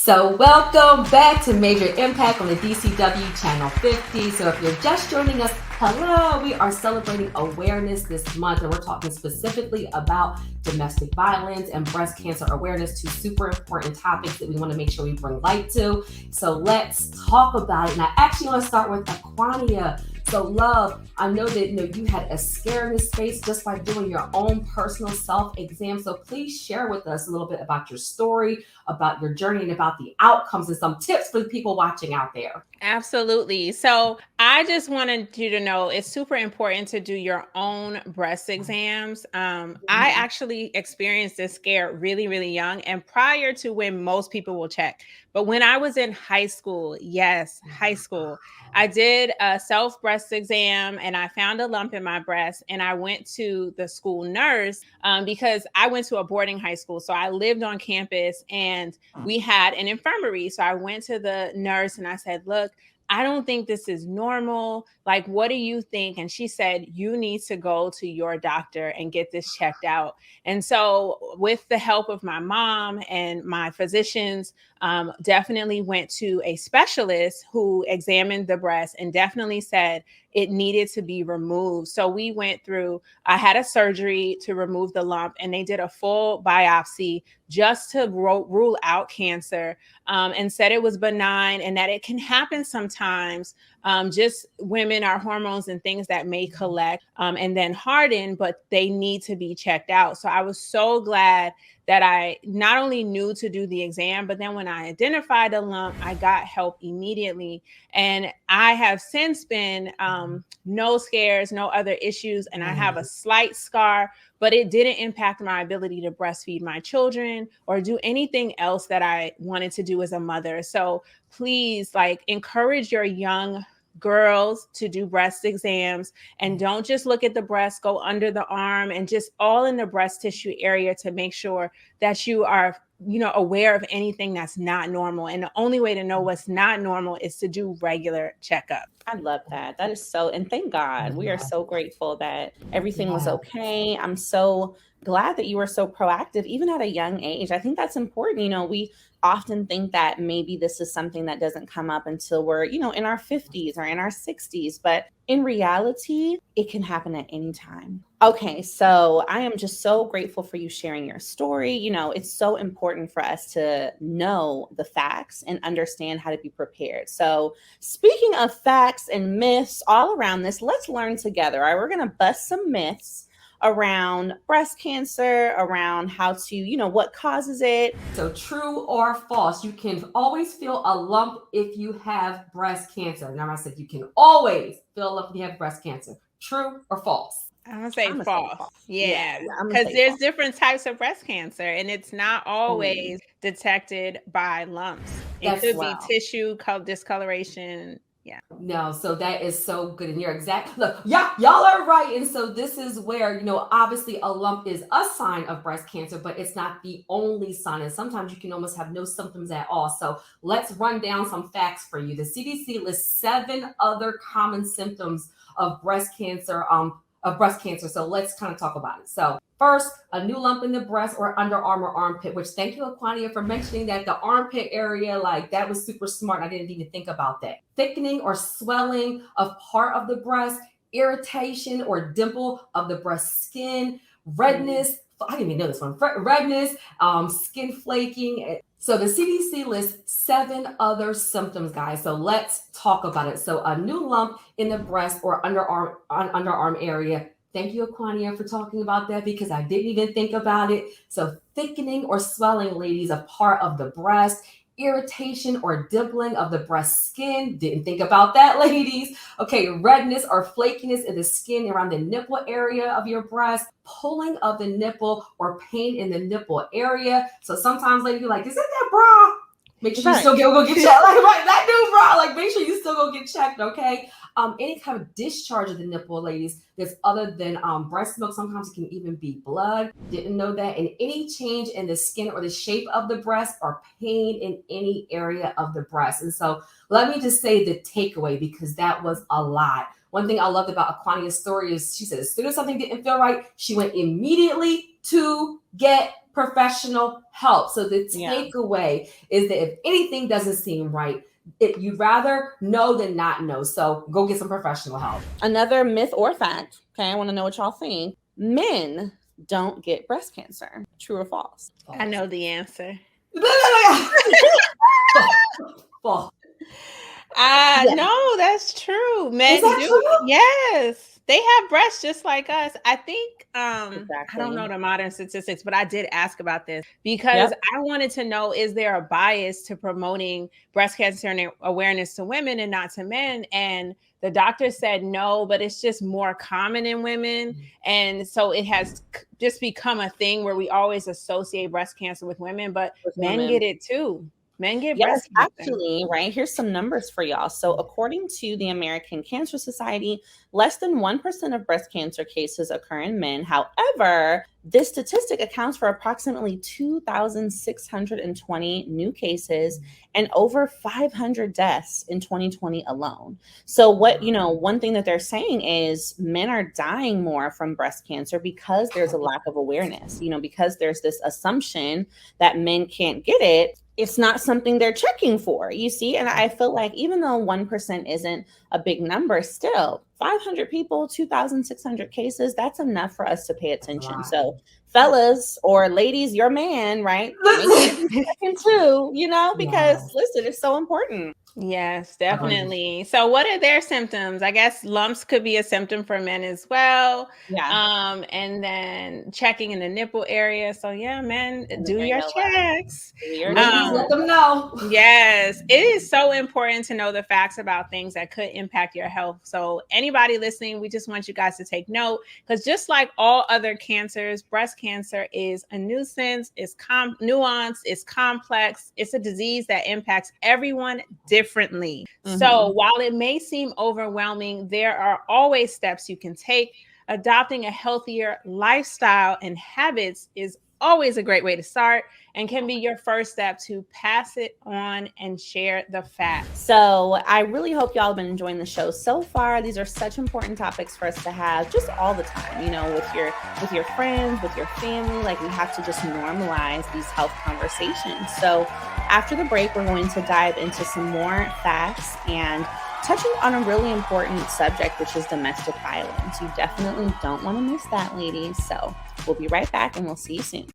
So welcome back to Major Impact on the DCW Channel 50. So if you're just joining us, hello, we are celebrating awareness this month, and we're talking specifically about domestic violence and breast cancer awareness, two super important topics that we want to make sure we bring light to. So let's talk about it. And I actually want to start with Aquania. So love, I know that you had a scare in this space just by doing your own personal self-exam. So please share with us a little bit about your story, about your journey, and about the outcomes and some tips for the people watching out there. Absolutely. So I just wanted you to know it's super important to do your own breast exams. I actually experienced this scare really, really young and prior to when most people will check. But when I was in high school, yes, high school, I did a self breast exam and I found a lump in my breast. And I went to the school nurse because I went to a boarding high school. So I lived on campus and we had an infirmary. So I went to the nurse and I said, look, I don't think this is normal. Like, what do you think? And she said, you need to go to your doctor and get this checked out. And so with the help of my mom and my physicians, definitely went to a specialist who examined the breast and definitely said it needed to be removed. So we went through, I had a surgery to remove the lump and they did a full biopsy just to rule out cancer and said it was benign and that it can happen sometimes. Just women, our hormones and things that may collect and then harden, but they need to be checked out. So I was so glad that I not only knew to do the exam, but then when I identified a lump, I got help immediately. And I have since been no scares, no other issues. And I have a slight scar, but it didn't impact my ability to breastfeed my children or do anything else that I wanted to do as a mother. So please, encourage your young girls to do breast exams and don't just look at the breast, go under the arm and just all in the breast tissue area to make sure that you are aware of anything that's not normal. And the only way to know what's not normal is to do regular checkup. I love that. That is so, and thank God, we are so grateful that everything was okay. I'm so glad that you were so proactive, even at a young age. I think that's important. We often think that maybe this is something that doesn't come up until we're, in our 50s or in our 60s, but in reality, it can happen at any time. Okay, so I am just so grateful for you sharing your story. It's so important for us to know the facts and understand how to be prepared. So speaking of facts and myths all around this, let's learn together. All right, we're going to bust some myths around breast cancer, around how to, what causes it. So true or false, you can always feel a lump if you have breast cancer. Now I said you can always feel a lump if you have breast cancer. True or false? I'm going to say false. Yeah, because there's different types of breast cancer and it's not always detected by lumps. It could be tissue discoloration. Yeah. No, so that is so good. And you're exactly, look, y'all are right. And so this is where, obviously a lump is a sign of breast cancer, but it's not the only sign. And sometimes you can almost have no symptoms at all. So let's run down some facts for you. The CDC lists 7 other common symptoms of breast cancer. So let's kind of talk about it. So first, a new lump in the breast or underarm or armpit, which thank you, Aquania, for mentioning that the armpit area, that was super smart. I didn't even think about that. Thickening or swelling of part of the breast, irritation or dimple of the breast skin, redness. I didn't even know this one. Redness, skin flaking. So the CDC lists 7 other symptoms, guys. So let's talk about it. So a new lump in the breast or underarm area. Thank you, Aquania, for talking about that because I didn't even think about it. So thickening or swelling, ladies, a part of the breast, irritation or dimpling of the breast skin. Didn't think about that, ladies. Okay, redness or flakiness in the skin around the nipple area of your breast, pulling of the nipple or pain in the nipple area. So sometimes, ladies, you're like, is it that bra? Make sure you still go get checked. That new bra, make sure you still go get checked, okay? Any kind of discharge of the nipple, ladies, that's other than breast milk. Sometimes it can even be blood. Didn't know that. And any change in the skin or the shape of the breast or pain in any area of the breast. And so let me just say the takeaway because that was a lot. One thing I loved about Aquania's story is she said as soon as something didn't feel right, she went immediately to get professional help. So the Yeah. takeaway is that if anything doesn't seem right, you'd rather know than not know. So go get some professional help. Another myth or fact, okay, I want to know what y'all think. Men don't get breast cancer. True or false? I know the answer. False. No, that's true. Men Is that do. true? Yes, they have breasts just like us. I think I Exactly. don't know the modern statistics, but I did ask about this because Yep. I wanted to know, is there a bias to promoting breast cancer and awareness to women and not to men? And the doctor said no, but it's just more common in women. And so it has just become a thing where we always associate breast cancer with women, but With men women. get it too. Men get Yes, breast cancer. actually, right? Here's some numbers for y'all. So, according to the American Cancer Society, less than 1% of breast cancer cases occur in men. However, this statistic accounts for approximately 2,620 new cases and over 500 deaths in 2020 alone. So, one thing that they're saying is men are dying more from breast cancer because there's a lack of awareness, because there's this assumption that men can't get it. It's not something they're checking for, you see? And I feel like even though 1% isn't a big number, still 500 people, 2,600 cases, that's enough for us to pay attention. So fellas or ladies, your man, right? Make sure you're checking too, because listen, it's so important. Yes, definitely. So what are their symptoms? I guess lumps could be a symptom for men as well. Yeah. And then checking in the nipple area. So yeah, men, do there your you go. checks. Let them know. Yes, it is so important to know the facts about things that could impact your health. So anybody listening, we just want you guys to take note, because just like all other cancers, breast cancer is a nuisance, it's nuanced, it's complex, it's a disease that impacts everyone differently. So while it may seem overwhelming, there are always steps you can take. Adopting a healthier lifestyle and habits is always a great way to start and can be your first step to pass it on and share the facts. So I really hope y'all have been enjoying the show so far. These are such important topics for us to have just all the time, with your friends, with your family. Like, we have to just normalize these health conversations. So after the break, we're going to dive into some more facts and touching on a really important subject, which is domestic violence. You definitely don't want to miss that, ladies. So we'll be right back and we'll see you soon.